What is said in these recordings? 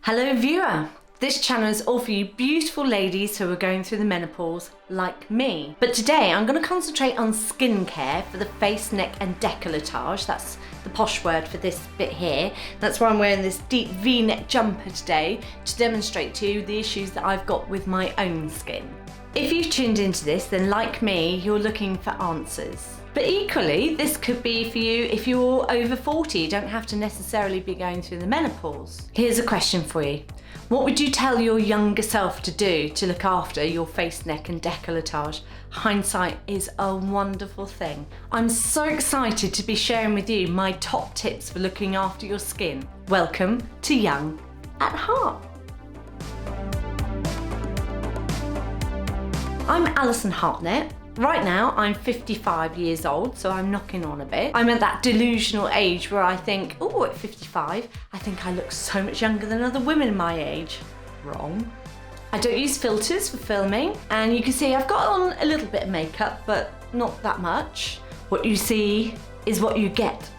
Hello viewer! This channel is all for you beautiful ladies who are going through the menopause like me. But today I'm going to concentrate on skincare for the face, neck and décolletage. That's the posh word for this bit here. That's why I'm wearing this deep V-neck jumper today to demonstrate to you the issues that I've got with my own skin. If you've tuned into this, then like me, you're looking for answers. But equally, this could be for you if you're over 40, you don't have to necessarily be going through the menopause. Here's a question for you. What would you tell your younger self to do to look after your face, neck and décolletage? Hindsight is a wonderful thing. I'm so excited to be sharing with you my top tips for looking after your skin. Welcome to Young at Heart. I'm Alison Hartnett. Right now, I'm 55 years old, so I'm knocking on a bit. I'm at that delusional age where I think, oh, at 55, I think I look so much younger than other women my age. Wrong. I don't use filters for filming, and you can see I've got on a little bit of makeup, but not that much. What you see is what you get.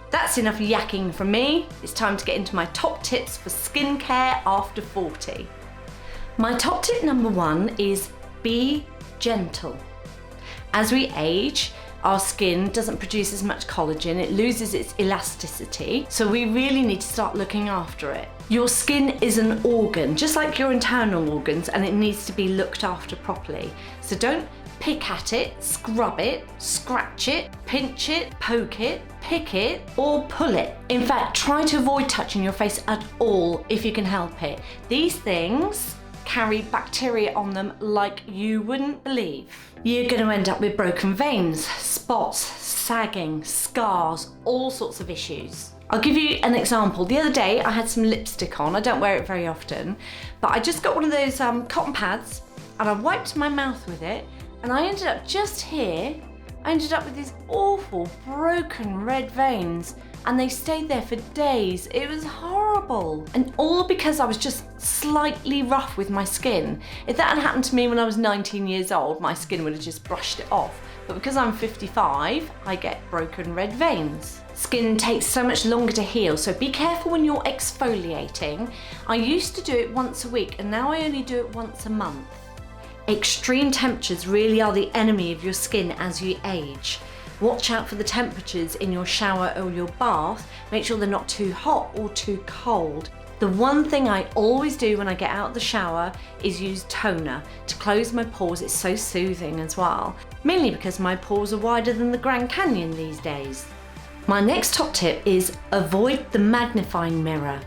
That's enough yakking from me. It's time to get into my top tips for skincare after 40. My top tip number one is be gentle. As we age, our skin doesn't produce as much collagen, it loses its elasticity, so we really need to start looking after it. Your skin is an organ, just like your internal organs, and it needs to be looked after properly. So don't pick at it, scrub it, scratch it, pinch it, poke it, pick it, or pull it. In fact, try to avoid touching your face at all if you can help it. These things carry bacteria on them like you wouldn't believe. You're going to end up with broken veins, spots, sagging, scars, all sorts of issues. I'll give you an example. The other day I had some lipstick on. I don't wear it very often, but I just got one of those cotton pads and I wiped my mouth with it, and I ended up just here, I ended up with these awful broken red veins, and they stayed there for days. It was horrible. And all because I was just slightly rough with my skin. If that had happened to me when I was 19 years old, my skin would have just brushed it off. But because I'm 55, I get broken red veins. Skin takes so much longer to heal, so be careful when you're exfoliating. I used to do it once a week, and now I only do it once a month. Extreme temperatures really are the enemy of your skin as you age. Watch out for the temperatures in your shower or your bath. Make sure they're not too hot or too cold. The one thing I always do when I get out of the shower is use toner to close my pores. It's so soothing as well. Mainly because my pores are wider than the Grand Canyon these days. My next top tip is avoid the magnifying mirror.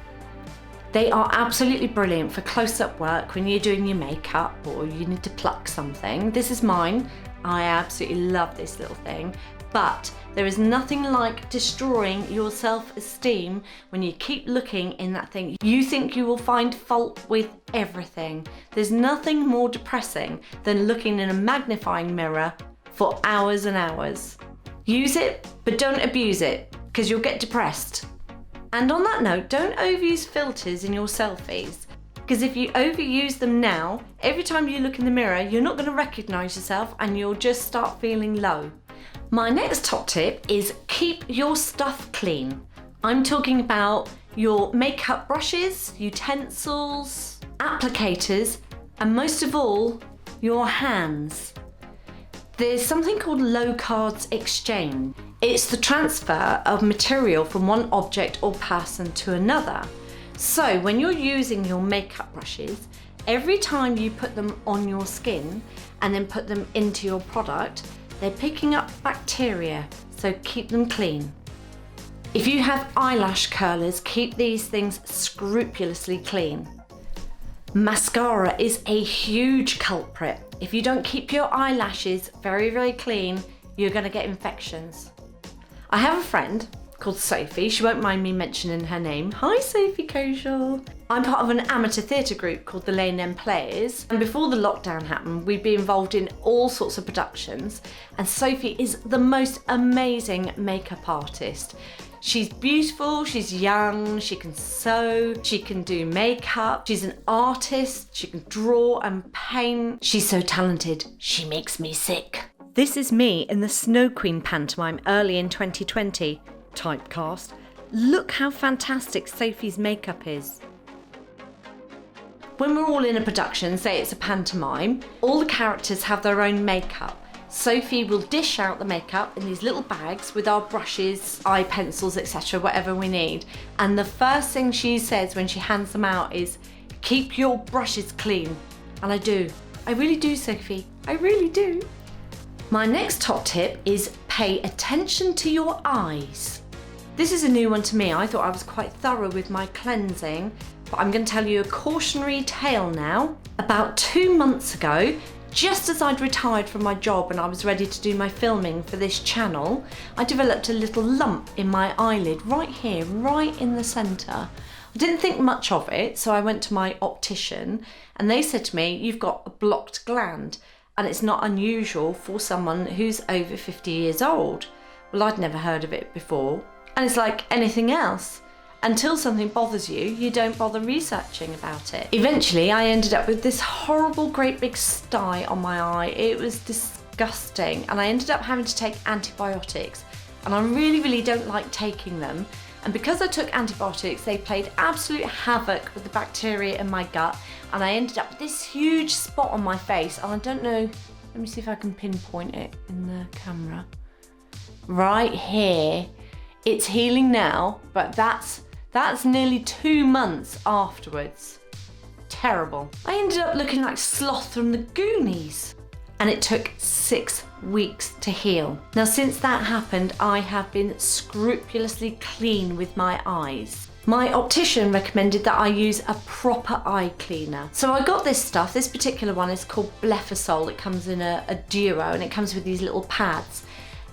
They are absolutely brilliant for close-up work when you're doing your makeup or you need to pluck something. This is mine. I absolutely love this little thing. But there is nothing like destroying your self-esteem when you keep looking in that thing. You think you will find fault with everything. There's nothing more depressing than looking in a magnifying mirror for hours and hours. Use it, but don't abuse it, because you'll get depressed. And on that note, don't overuse filters in your selfies, because if you overuse them now, every time you look in the mirror, you're not going to recognize yourself and you'll just start feeling low. My next top tip is keep your stuff clean. I'm talking about your makeup brushes, utensils, applicators, and most of all, your hands. There's something called low cards exchange. It's the transfer of material from one object or person to another. So when you're using your makeup brushes, every time you put them on your skin and then put them into your product, they're picking up bacteria, so keep them clean. If you have eyelash curlers, keep these things scrupulously clean. Mascara is a huge culprit. If you don't keep your eyelashes very, very clean, you're going to get infections. I have a friend called Sophie. She won't mind me mentioning her name. Hi Sophie Koshal. I'm part of an amateur theatre group called the Lane End Players, and before the lockdown happened we'd be involved in all sorts of productions, and Sophie is the most amazing makeup artist. She's beautiful, she's young, she can sew, she can do makeup, she's an artist, she can draw and paint. She's so talented, she makes me sick. This is me in the Snow Queen pantomime early in 2020. Typecast. Look how fantastic Sophie's makeup is. When we're all in a production, say it's a pantomime, all the characters have their own makeup. Sophie will dish out the makeup in these little bags with our brushes, eye pencils, etc., whatever we need. And the first thing she says when she hands them out is, "Keep your brushes clean." And I do. I really do, Sophie. I really do. My next top tip is pay attention to your eyes. This is a new one to me. I thought I was quite thorough with my cleansing, but I'm going to tell you a cautionary tale now. About 2 months ago, just as I'd retired from my job and I was ready to do my filming for this channel, I developed a little lump in my eyelid right here, right in the centre. I didn't think much of it, so I went to my optician and they said to me, "You've got a blocked gland and it's not unusual for someone who's over 50 years old." Well, I'd never heard of it before. And it's like anything else. Until something bothers you, you don't bother researching about it. Eventually, I ended up with this horrible great big sty on my eye. It was disgusting. And I ended up having to take antibiotics. And I really, really don't like taking them. And because I took antibiotics, they played absolute havoc with the bacteria in my gut. And I ended up with this huge spot on my face. And I don't know, let me see if I can pinpoint it in the camera. Right here. It's healing now, but that's nearly 2 months afterwards. Terrible. I ended up looking like Sloth from the Goonies. And it took 6 weeks to heal. Now, since that happened, I have been scrupulously clean with my eyes. My optician recommended that I use a proper eye cleaner. So I got this stuff. This particular one is called Blephasol. It comes in a duo and it comes with these little pads.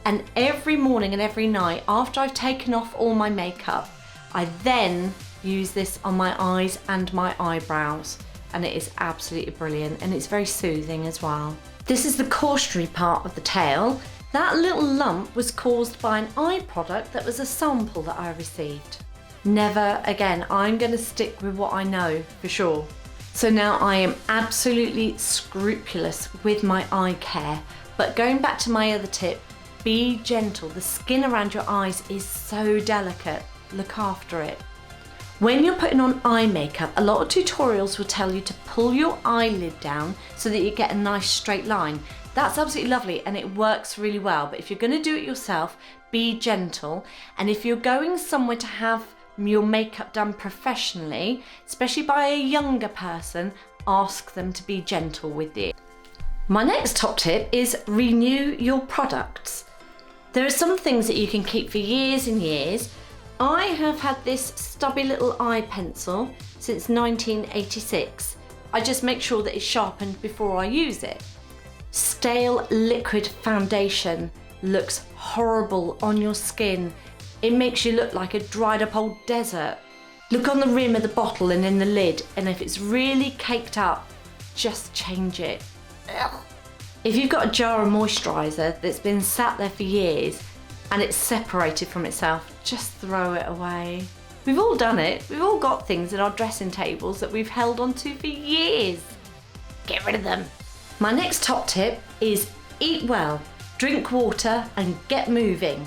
And every morning and every night, after I've taken off all my makeup, I then use this on my eyes and my eyebrows. And it is absolutely brilliant and it's very soothing as well. This is the cautionary part of the tale. That little lump was caused by an eye product that was a sample that I received. Never again. I'm going to stick with what I know for sure. So now I am absolutely scrupulous with my eye care. But going back to my other tip, be gentle. The skin around your eyes is so delicate. Look after it. When you're putting on eye makeup, a lot of tutorials will tell you to pull your eyelid down so that you get a nice straight line. That's absolutely lovely and it works really well. But if you're going to do it yourself, be gentle. And if you're going somewhere to have your makeup done professionally, especially by a younger person, ask them to be gentle with you. My next top tip is renew your products. There are some things that you can keep for years and years. I have had this stubby little eye pencil since 1986. I just make sure that it's sharpened before I use it. Stale liquid foundation looks horrible on your skin. It makes you look like a dried up old desert. Look on the rim of the bottle and in the lid, and if it's really caked up, just change it. Ugh. If you've got a jar of moisturiser that's been sat there for years and it's separated from itself, just throw it away. We've all done it. We've all got things in our dressing tables that we've held onto for years. Get rid of them. My next top tip is eat well, drink water and get moving.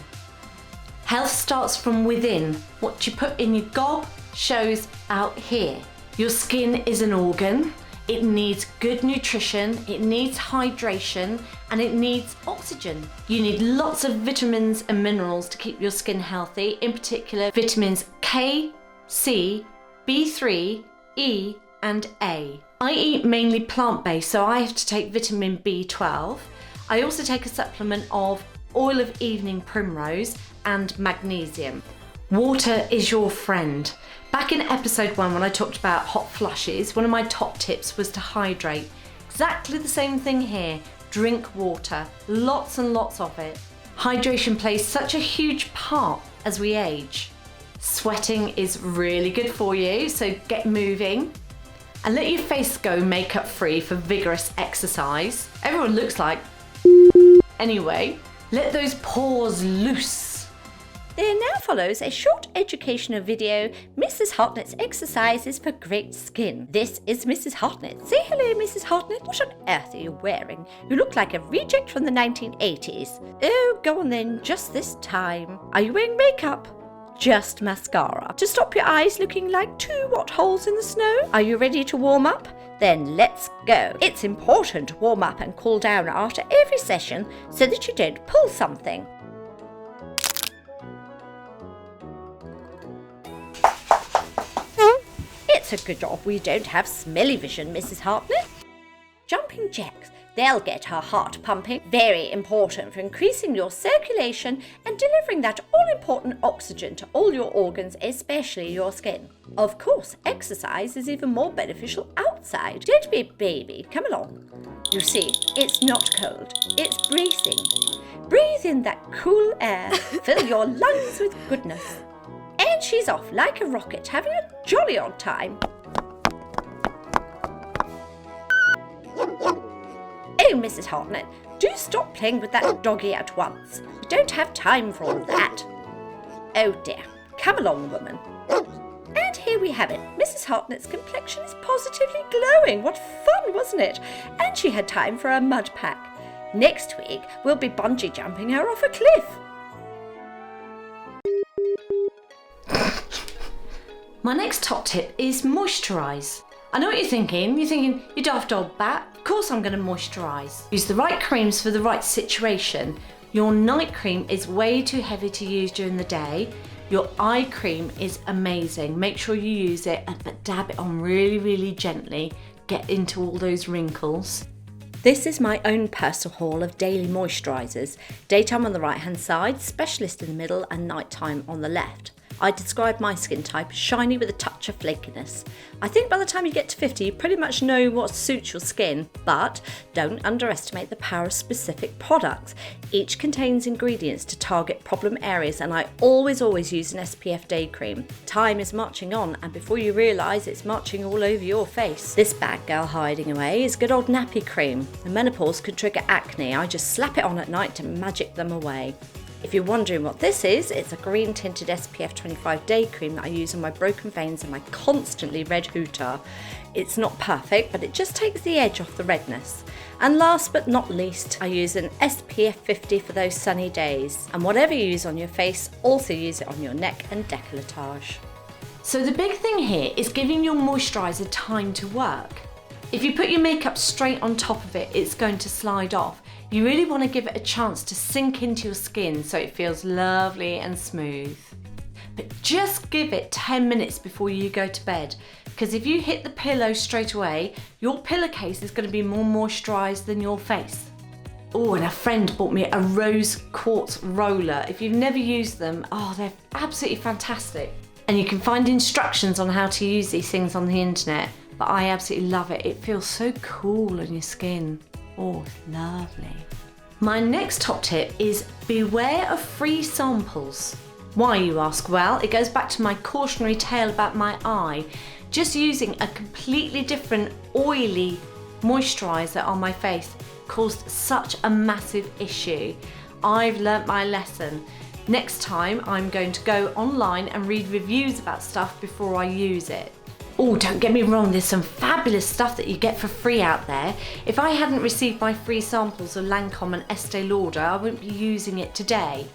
Health starts from within. What you put in your gob shows out here. Your skin is an organ. It needs good nutrition, it needs hydration, and it needs oxygen. You need lots of vitamins and minerals to keep your skin healthy, in particular vitamins K, C, B3, E, and A. I eat mainly plant-based, so I have to take vitamin B12. I also take a supplement of oil of evening primrose and magnesium. Water is your friend. Back in episode 1 when I talked about hot flushes, one of my top tips was to hydrate. Exactly the same thing here. Drink water, lots and lots of it. Hydration plays such a huge part as we age. Sweating is really good for you, so get moving. And let your face go makeup free for vigorous exercise. Everyone looks like anyway. Let those pores loose. There now follows a short educational video, Mrs. Hartnett's exercises for great skin. This is Mrs. Hartnett. Say hello, Mrs. Hartnett. What on earth are you wearing? You look like a reject from the 1980s. Oh, go on then, just this time. Are you wearing makeup? just mascara. To stop your eyes looking like 2 holes in the snow? Are you ready to warm up? Then let's go. It's important to warm up and cool down after every session so that you don't pull something. It's a good job we don't have smelly vision, Mrs. Hartnett. Jumping jacks. They'll get her heart pumping. Very important for increasing your circulation and delivering that all-important oxygen to all your organs, especially your skin. Of course, exercise is even more beneficial outside. Don't be a baby. Come along. You see, it's not cold. It's bracing. Breathe in that cool air. Fill your lungs with goodness. And she's off like a rocket, having a jolly old time. Oh, Mrs. Hartnett, do stop playing with that doggy at once. We don't have time for all that. Oh dear, come along, woman. And here we have it. Mrs. Hartnett's complexion is positively glowing. What fun, wasn't it? And she had time for a mud pack. Next week, we'll be bungee jumping her off a cliff. My next top tip is moisturise. I know what you're thinking. You're thinking, you daft old bat. Of course I'm going to moisturise. Use the right creams for the right situation. Your night cream is way too heavy to use during the day. Your eye cream is amazing. Make sure you use it, but dab it on really, really gently. Get into all those wrinkles. This is my own personal haul of daily moisturisers. Daytime on the right hand side, specialist in the middle and nighttime on the left. I describe my skin type as shiny with a touch of flakiness. I think by the time you get to 50, you pretty much know what suits your skin, but don't underestimate the power of specific products. Each contains ingredients to target problem areas, and I always use an SPF day cream. Time is marching on, and before you realise, it's marching all over your face. This bad girl hiding away is good old nappy cream. The menopause could trigger acne. I just slap it on at night to magic them away. If you're wondering what this is, it's a green tinted SPF 25 day cream that I use on my broken veins and my constantly red hooter. It's not perfect, but it just takes the edge off the redness. And last but not least, I use an SPF 50 for those sunny days. And whatever you use on your face, also use it on your neck and décolletage. So the big thing here is giving your moisturiser time to work. If you put your makeup straight on top of it, it's going to slide off. You really want to give it a chance to sink into your skin so it feels lovely and smooth. But just give it 10 minutes before you go to bed, because if you hit the pillow straight away, your pillowcase is going to be more moisturised than your face. Oh, and a friend bought me a rose quartz roller. If you've never used them, they're absolutely fantastic. And you can find instructions on how to use these things on the internet, but I absolutely love it. It feels so cool on your skin. Oh, lovely. My next top tip is beware of free samples. Why, you ask? Well, it goes back to my cautionary tale about my eye. Just using a completely different oily moisturiser on my face caused such a massive issue. I've learnt my lesson. Next time I'm going to go online and read reviews about stuff before I use it. Oh, don't get me wrong, there's some fabulous stuff that you get for free out there. If I hadn't received my free samples of Lancome and Estee Lauder, I wouldn't be using it today.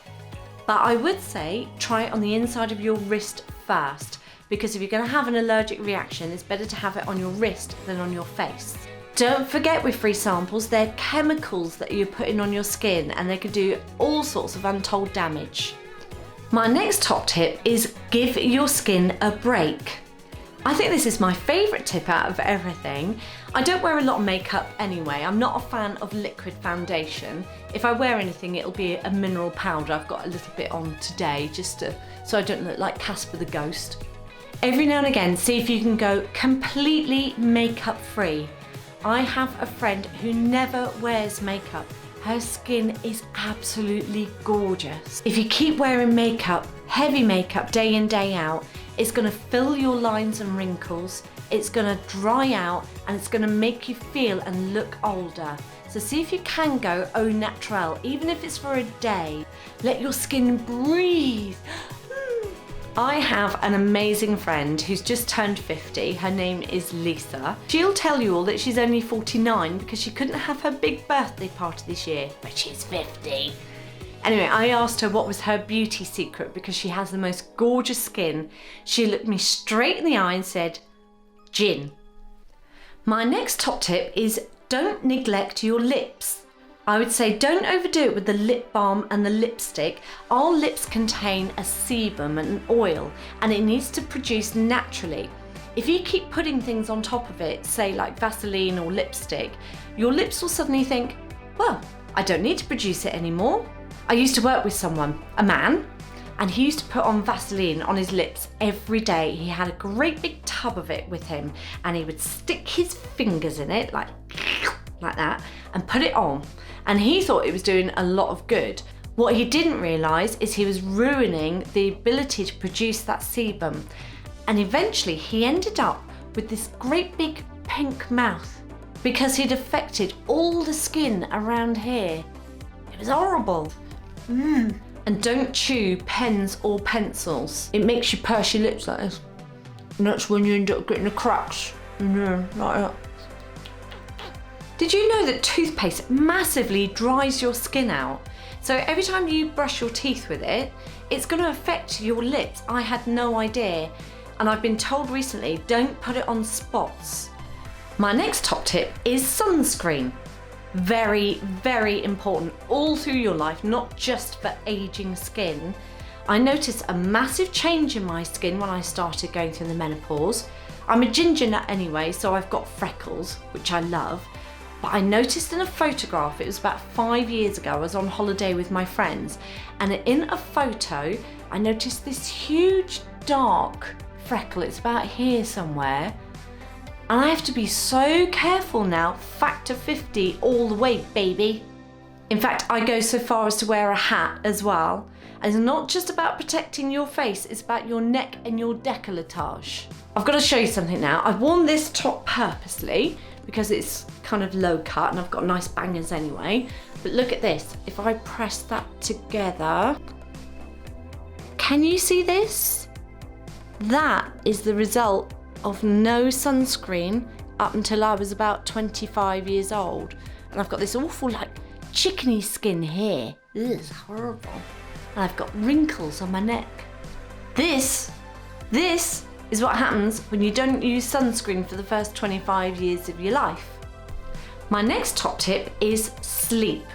But I would say try it on the inside of your wrist first, because if you're going to have an allergic reaction, it's better to have it on your wrist than on your face. Don't forget with free samples, they're chemicals that you're putting on your skin and they can do all sorts of untold damage. My next top tip is give your skin a break. I think this is my favourite tip out of everything. I don't wear a lot of makeup anyway. I'm not a fan of liquid foundation. If I wear anything, it'll be a mineral powder. I've got a little bit on today so I don't look like Casper the Ghost. Every now and again, see if you can go completely makeup free. I have a friend who never wears makeup. Her skin is absolutely gorgeous. If you keep wearing makeup, heavy makeup day in, day out, it's going to fill your lines and wrinkles, it's going to dry out, and it's going to make you feel and look older. So see if you can go au naturel, even if it's for a day. Let your skin breathe. I have an amazing friend who's just turned 50. Her name is Lisa. She'll tell you all that she's only 49 because she couldn't have her big birthday party this year, but she's 50. Anyway, I asked her what was her beauty secret because she has the most gorgeous skin. She looked me straight in the eye and said, gin. My next top tip is don't neglect your lips. I would say don't overdo it with the lip balm and the lipstick. Our lips contain a sebum and an oil, and it needs to produce naturally. If you keep putting things on top of it, say like Vaseline or lipstick, your lips will suddenly think, well, I don't need to produce it anymore. I used to work with someone, a man, and he used to put on Vaseline on his lips every day. He had a great big tub of it with him, and he would stick his fingers in it like that and put it on. And he thought it was doing a lot of good. What he didn't realise is he was ruining the ability to produce that sebum. And eventually he ended up with this great big pink mouth because he'd affected all the skin around here. It was horrible. And don't chew pens or pencils. It makes you purse your lips like this. And that's when you end up getting the cracks. Like that. Did you know that toothpaste massively dries your skin out? So every time you brush your teeth with it, it's going to affect your lips. I had no idea. And I've been told recently, don't put it on spots. My next top tip is sunscreen. Very, very important all through your life, not just for aging skin. I noticed a massive change in my skin when I started going through the menopause. I'm a ginger nut anyway, so I've got freckles, which I love. But I noticed in a photograph, it was about 5 years ago, I was on holiday with my friends, and in a photo, I noticed this huge dark freckle. It's about here somewhere. And I have to be so careful now, factor 50 all the way, baby. In fact, I go so far as to wear a hat as well. And it's not just about protecting your face, it's about your neck and your décolletage. I've got to show you something now. I've worn this top purposely because it's kind of low cut and I've got nice bangers anyway. But look at this. If I press that together, can you see this? That is the result of no sunscreen up until I was about 25 years old. And I've got this awful like chickeny skin here. It's horrible. And I've got wrinkles on my neck. This is what happens when you don't use sunscreen for the first 25 years of your life. My next top tip is sleep.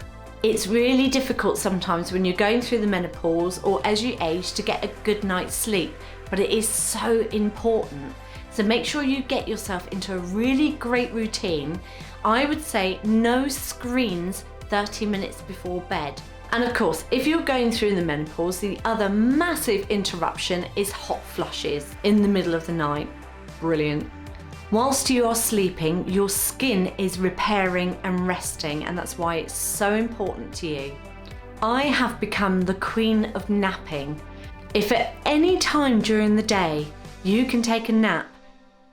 It's really difficult sometimes when you're going through the menopause or as you age to get a good night's sleep, but it is so important. So make sure you get yourself into a really great routine. I would say no screens 30 minutes before bed. And of course, if you're going through the menopause, the other massive interruption is hot flushes in the middle of the night. Brilliant. Whilst you are sleeping, your skin is repairing and resting, and that's why it's so important to you. I have become the queen of napping. If at any time during the day you can take a nap,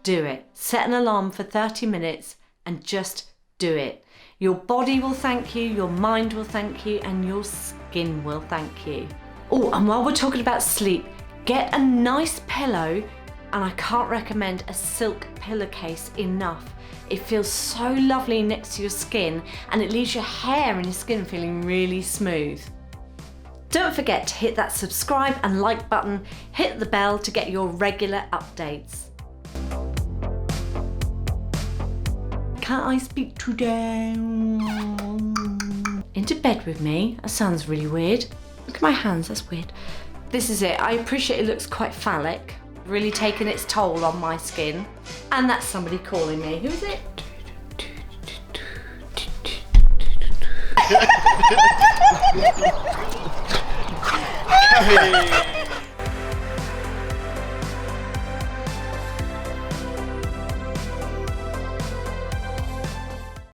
do it. Set an alarm for 30 minutes and just do it. Your body will thank you, your mind will thank you, and your skin will thank you. Oh, and while we're talking about sleep, get a nice pillow, and I can't recommend a silk pillowcase enough. It feels so lovely next to your skin, and it leaves your hair and your skin feeling really smooth. Don't forget to hit that subscribe and like button, hit the bell to get your regular updates. Can't I speak today? Into bed with me? That sounds really weird. Look at my hands, that's weird. This is it. I appreciate it looks quite phallic, really taking its toll on my skin. And that's somebody calling me. Who is it?